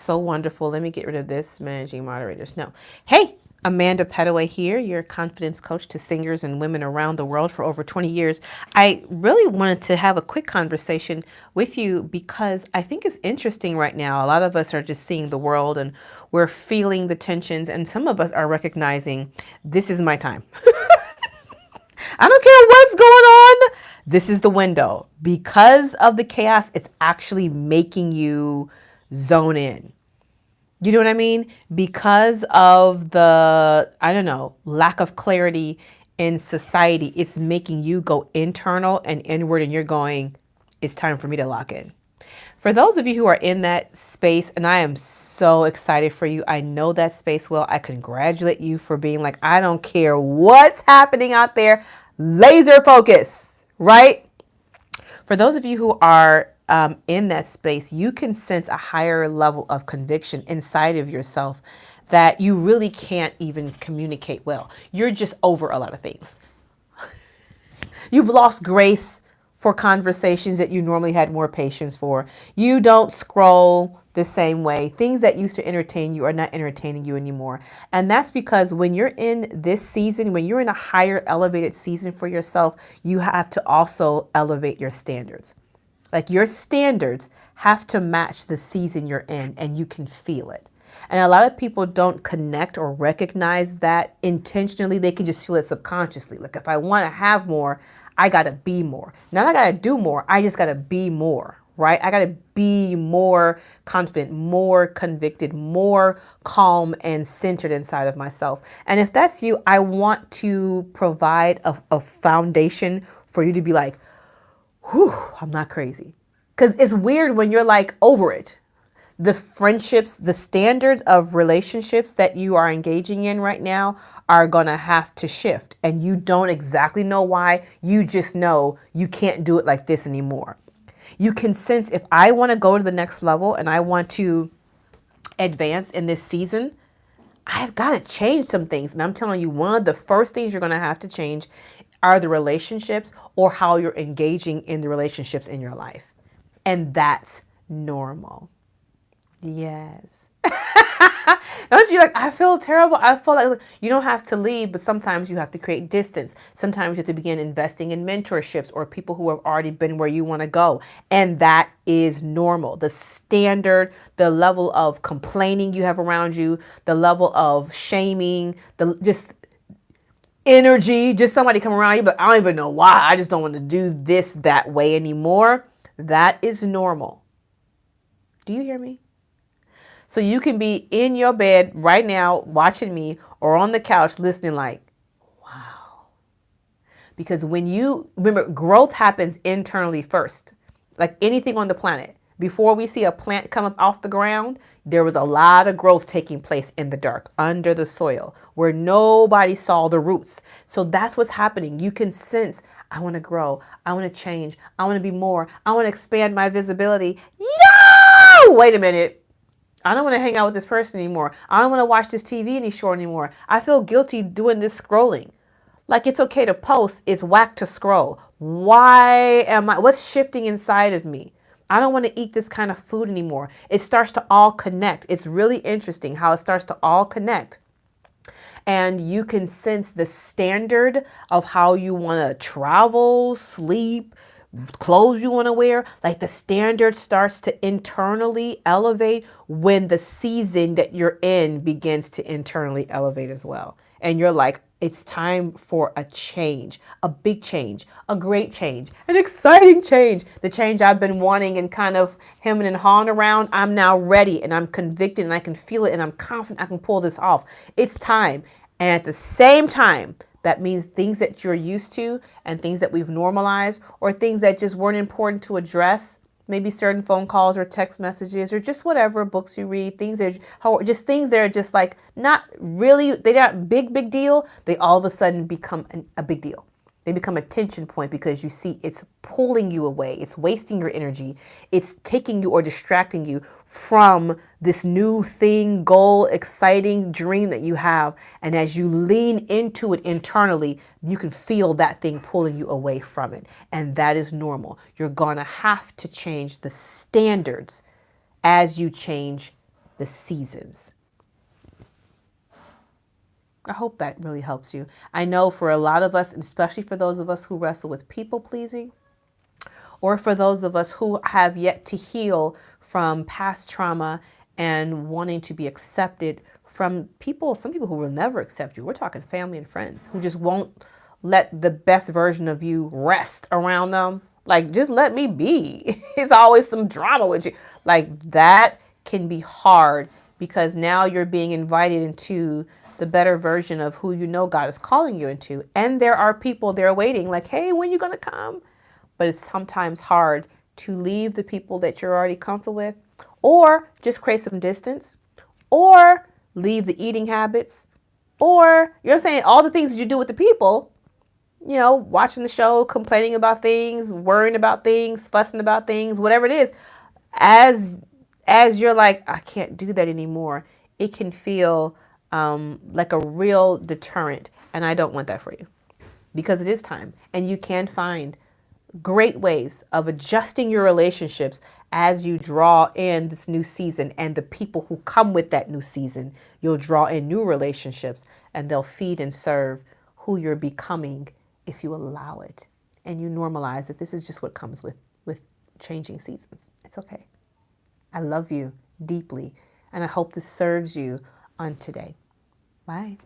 So wonderful. Let me get rid of this. Managing moderators. No. Hey, Amanda Petaway here, your confidence coach to singers and women around the world for over 20 years. I really wanted to have a quick conversation with you because I think it's interesting right now. A lot of us are just seeing the world and we're feeling the tensions, and some of us are recognizing this is my time. I don't care what's going on. This is the window. Because of the chaos, it's actually making you zone in. You know what I mean? Because of the, I don't know, lack of clarity in society, it's making you go internal and inward, and you're going, it's time for me to lock in. For those of you who are in that space, and I am so excited for you, I know that space well. I congratulate you for being like, I don't care what's happening out there, laser focus, right? For those of you who are in that space, you can sense a higher level of conviction inside of yourself that you really can't even communicate well. You're just over a lot of things. You've lost grace for conversations that you normally had more patience for. You don't scroll the same way. Things that used to entertain you are not entertaining you anymore. And that's because when you're in this season, when you're in a higher elevated season for yourself, you have to also elevate your standards. Like your standards have to match the season you're in, and you can feel it. And a lot of people don't connect or recognize that intentionally. They can just feel it subconsciously. Like if I want to have more, I got to be more. Not I got to do more. I just got to be more, right? I got to be more confident, more convicted, more calm and centered inside of myself. And if that's you, I want to provide a foundation for you to be like, whew, I'm not crazy. Because it's weird when you're like over it. The friendships, the standards of relationships that you are engaging in right now are going to have to shift. And you don't exactly know why. You just know you can't do it like this anymore. You can sense if I want to go to the next level and I want to advance in this season, I've got to change some things. And I'm telling you, one of the first things you're going to have to change are the relationships or how you're engaging in the relationships in your life. And that's normal. Yes. Don't you like, I feel terrible. I feel like you don't have to leave, but sometimes you have to create distance. Sometimes you have to begin investing in mentorships or people who have already been where you want to go. And that is normal. The standard, the level of complaining you have around you, the level of shaming, the just energy, just somebody come around you, but I don't even know why. I just don't want to do this that way anymore. That is normal. Do you hear me? So you can be in your bed right now watching me or on the couch listening like, wow. Because when you remember, growth happens internally first, like anything on the planet. Before we see a plant come up off the ground, there was a lot of growth taking place in the dark, under the soil, where nobody saw the roots. So that's what's happening. You can sense, I want to grow. I want to change. I want to be more. I want to expand my visibility. Yo! Wait a minute. I don't want to hang out with this person anymore. I don't want to watch this TV any short anymore. I feel guilty doing this scrolling. Like it's okay to post, it's whack to scroll. What's shifting inside of me? I don't want to eat this kind of food anymore. It starts to all connect. It's really interesting how it starts to all connect. And you can sense the standard of how you want to travel, sleep, clothes you want to wear. Like the standard starts to internally elevate when the season that you're in begins to internally elevate as well. And you're like, it's time for a change, a big change, a great change, an exciting change, the change I've been wanting and kind of hemming and hawing around. I'm now ready and I'm convicted and I can feel it and I'm confident I can pull this off. It's time. And at the same time, that means things that you're used to and things that we've normalized or things that just weren't important to address, maybe certain phone calls or text messages or just whatever, books you read, just things that are just like not really, they're not big deal. They all of a sudden become a big deal. They become a tension point because you see it's pulling you away. It's wasting your energy. It's taking you or distracting you from this new thing, goal, exciting dream that you have. And as you lean into it internally, you can feel that thing pulling you away from it. And that is normal. You're going to have to change the standards as you change the seasons. I hope that really helps you. I know for a lot of us, and especially for those of us who wrestle with people pleasing, or for those of us who have yet to heal from past trauma and wanting to be accepted from people, some people who will never accept you. We're talking family and friends who just won't let the best version of you rest around them. Like, just let me be. It's always some drama with you. Like, that can be hard because now you're being invited into the better version of who you know God is calling you into. And there are people there waiting, like, hey, when you going to come? But it's sometimes hard to leave the people that you're already comfortable with, or just create some distance, or leave the eating habits, or, you know what I'm saying, all the things that you do with the people, you know, watching the show, complaining about things, worrying about things, fussing about things, whatever it is. As you're like, I can't do that anymore, it can feel like a real deterrent. And I don't want that for you, because it is time. And you can find great ways of adjusting your relationships as you draw in this new season, and the people who come with that new season. You'll draw in new relationships, and they'll feed and serve who you're becoming if you allow it and you normalize that this is just what comes with changing seasons. It's okay. I love you deeply, and I hope this serves you on today. Bye.